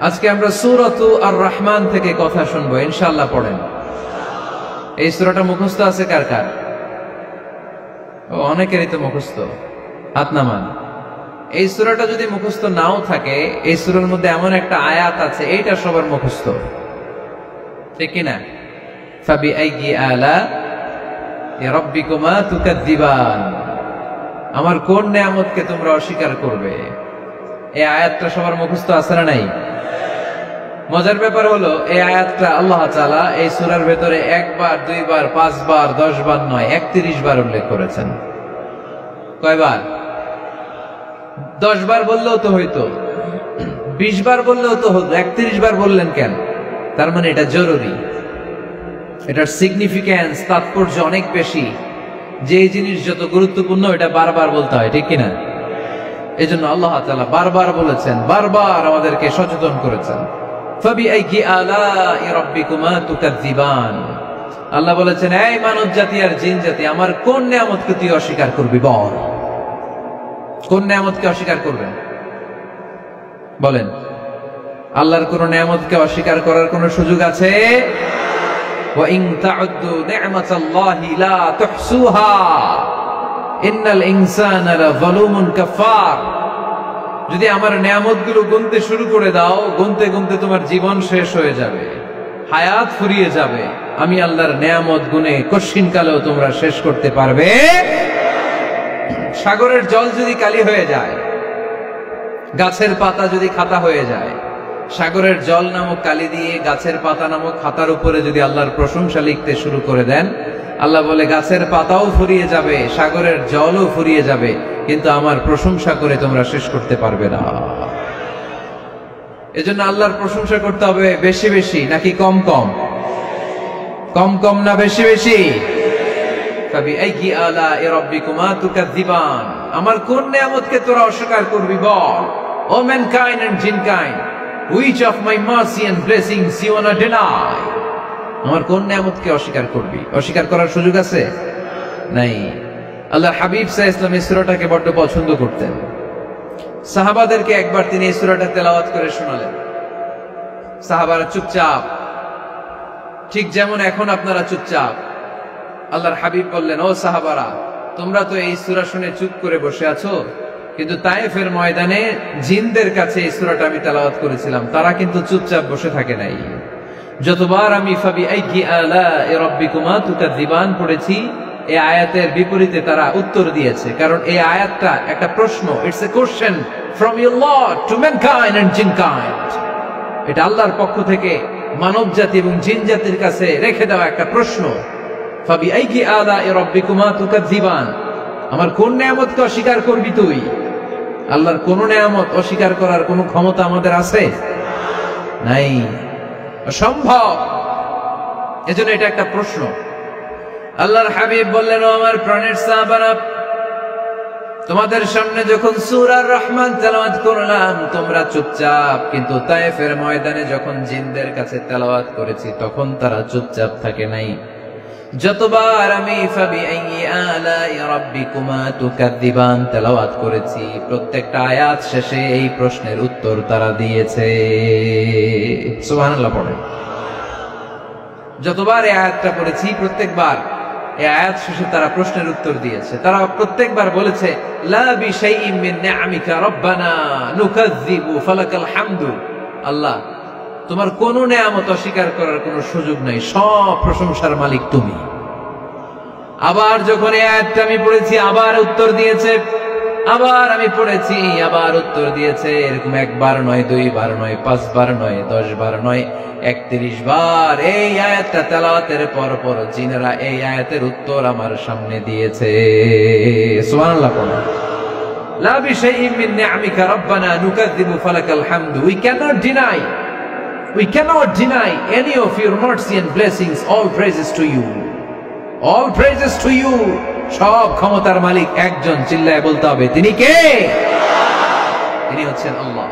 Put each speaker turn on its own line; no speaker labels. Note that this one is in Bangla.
আজকে আমরা সূরাতু আর রহমান থেকে কথা শুনবো ইনশাআল্লাহ। পড়েন। এই সূরাটা মুখস্থ আছে কার কার? ও, অনেকেরই তো মুখস্থ। হাত নামান। এই সূরাটা যদি মুখস্থ নাও থাকে, এই সূরার মধ্যে এমন একটা আয়াত আছে এইটা সবার মুখস্থ, ঠিক কিনা? ফাবিআইয়ি আলা রাব্বিকুমা তুকাযযিবান, আমার কোন নিয়ামতকে তোমরা অস্বীকার করবে। এই আয়াতটা সবার মুখস্থ আছে না নাই? মজার ব্যাপার হলো এই আয়াতটা আল্লাহ তাআলা এই সূরার ভেতরে একবার, দুইবার, 5 বার, 10 বার নয়, 31 বার উল্লেখ করেছেন। কয়বার? 10 বার বললেও তো হইতো, 20 বার বললেও তো হতো, 31 বার বললেন কেন? তার মানে এটা জরুরি, এটার সিগনিফিক্যান্স, তাৎপর্য অনেক বেশি। যে জিনিস যত গুরুত্বপূর্ণ এটা বারবার বলতে হয়, ঠিক কিনা? এই জন্য আল্লাহ তাআলা বারবার বলেছেন, বারবার আমাদেরকে সচেতন করেছেন। ফাবিআইয়ি আলাই রাব্বিকুমা তুকাযযিবান, আল্লাহ বলেছেন, এই মানব জাতি আর জিন জাতি, আমার কোন নিয়ামতকে তুই অস্বীকার করবি বল। কোন নিয়ামতকে অস্বীকার করবেন বলেন? আল্লাহর কোন নিয়ামতকে অস্বীকার করার কোন সুযোগ আছে? ওয়া ইন তাউদ্দু নি'মাতাল্লাহি লা তুহসুহা ইন্নাল ইনসানা লাযালুমুন কাফার। যদি আমার নিয়ামতগুলো গুনতে শুরু করে দাও, গুনতে গুনতে তোমার জীবন শেষ হয়ে যাবে, হায়াত ফুরিয়ে যাবে। আমি আল্লাহর নিয়ামত গুনে কশিন কালেও তোমরা শেষ করতে পারবে। সাগরের জল যদি কালি হয়ে যায়, গাছের পাতা যদি খাতা হয়ে যায়, সাগরের জল নামক কালি দিয়ে গাছের পাতা নামক খাতার উপরে যদি আল্লাহর প্রশংসা লিখতে শুরু করে দেন, আল্লাহ বলে গাছের পাতাও ফুরিয়ে যাবে, সাগরের জলও ফুরিয়ে যাবে, কিন্তু আমার প্রশংসা করে তোমরা শেষ করতে পারবে না। এজন্য আল্লাহর প্রশংসা করতে হবে বেশি বেশি নাকি কম কম? কম কম না বেশি বেশি? ফাবিআইয়ি আলাই রাব্বিকুমা তুকাযযিবান, আমার কোন নিয়ামতকে তোরা অস্বীকার করবি বল। O mankind and jinnkind, which of my mercy and blessings you wanna deny? আমার কোন নিয়ামতকে অস্বীকার করবি? অস্বীকার করার সুযোগ আছে? নাই। আল্লাহর হাবিব সাল্লাল্লাহু আলাইহি ওয়াসাল্লাম এই সূরাটাকে বড় পছন্দ করতেন। সাহাবাদেরকে একবার তিনি এই সূরাটা তেলাওয়াত করে শোনালেন। সাহাবারা চুপচাপ, ঠিক যেমন এখন আপনারা চুপচাপ। আল্লাহর হাবিব বললেন, ও সাহাবারা, তোমরা তো এই সূরা শুনে চুপ করে বসে আছো, কিন্তু তায়েফের ময়দানে জিনদের কাছে এই সূরাটা আমি তেলাওয়াত করেছিলাম, তারা কিন্তু চুপচাপ বসে থাকে নাই। যতবার আমি ফাবিআইয়ি আলাই রাব্বিকুমা তুকাযযিবান পড়েছি, এই আয়াতের বিপরীতে তারা উত্তর দিয়েছে, কারণ এই আয়াতটা একটা প্রশ্ন। It's a question from your lord to mankind and jinnkind. এটা আল্লাহর পক্ষ থেকে মানব জাতি এবং জিন জাতির কাছে রেখে দেওয়া একটা প্রশ্ন। ফাবিআইয়ি আলাই রাব্বিকুমা তুকাযযিবান, আমার কোন নিয়ামতকে অস্বীকার করবি তুই? আল্লাহর কোন নিয়ামত অস্বীকার করার কোন ক্ষমতা আমাদের আছে? নাই, অসম্ভব। এজন্য এটা একটা প্রশ্ন। আল্লাহর হাবিব বললেন, ও আমার প্রাণের সাহাবারা, তোমাদের সামনে যখন সূরা আর রহমান তেলাওয়াত করলাম তোমরা চুপচাপ, কিন্তু তায়েফের ময়দানে যখন জিনদের কাছে তেলাওয়াত করেছি তখন তারা চুপচাপ থাকে নাই। যতবার আমি ফাবিআইয়ি আলাই রাব্বিকুমা তুকাযযিবান তেলাওয়াত করেছি, প্রত্যেকটা আয়াত শেষে এই প্রশ্নের উত্তর তারা দিয়েছে। সুবহানাল্লাহ পড়ে। যতবার এই আয়াতটা পড়েছি প্রত্যেকবার এই আয়াত শেষে তারা প্রশ্নের উত্তর দিয়েছে। তারা প্রত্যেকবার বলেছে, লা বিশাইইন মিন নিআমিকা রাব্বানা নুকাযযিবু ফালাকাল হামদু। আল্লাহ, তোমার কোন নিয়ামত অস্বীকার করার কোন সুযোগ নাই, সব প্রশংসার মালিক তুমি। আবার যখন এই আয়াতটা আমি পড়েছি আবার উত্তর দিয়েছে, আবার আমি পড়েছি আবার উত্তর দিয়েছে। এরকম একবার নয়, 2 বার নয়, 5 বার নয়, 10 বার নয়, 31 বার এই আয়াতটা তেলাওয়াতের পর পর জিনেরা এই আয়াতের উত্তর আমার সামনে দিয়েছে। সুবহানাল্লাহ পড়ুন। লা বিশাইইন মিন নিআমিকা রাব্বানা নুকাযযিবু ফালাকাল হামদু। We cannot deny any of your mercy and blessings. All praises to you. All praises to you. সব ক্ষমতার মালিক একজন, চিল্লায় বলতে হবে, তিনি কে? তিনি হচ্ছেন আল্লাহ।